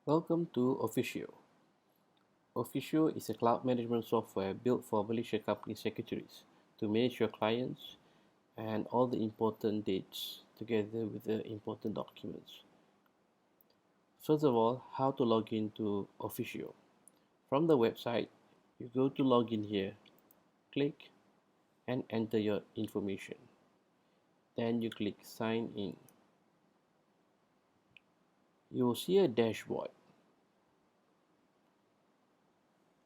Welcome to Officio. Officio is a cloud management software built for Malaysia company secretaries to manage your clients and all the important dates together with the important documents. First of all, how to log into Officio. From the website, you go to login here, click and enter your information. Then you click sign in. You will see a dashboard.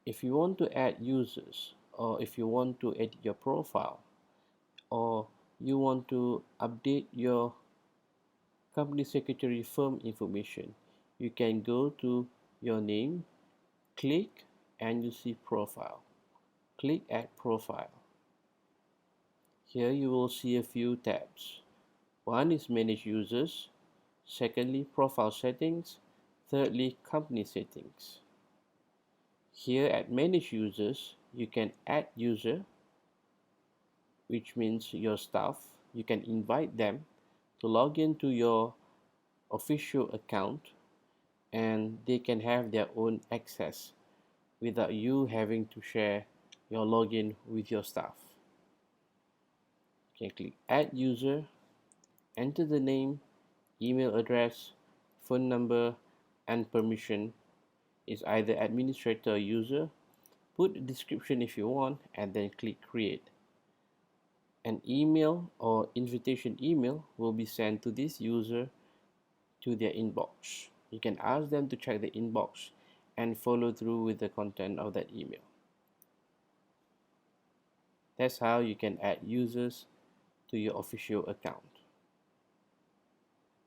If you want to add users or if you want to edit your profile or you want to update your company secretary firm information, you can go to your name, click and you see profile. Click add profile. Here you will see a few tabs. One is manage users, secondly profile settings, thirdly company settings. Here at manage users, you can add user, which means your staff. You can invite them to log into your official account and they can have their own access without you having to share your login with your staff. You can click add user, enter the name, email address, phone number and permission is either administrator or user. Put a description if you want and then click create. An email or invitation email will be sent to this user to their inbox. You can ask them to check the inbox and follow through with the content of that email. That's how you can add users to your official account.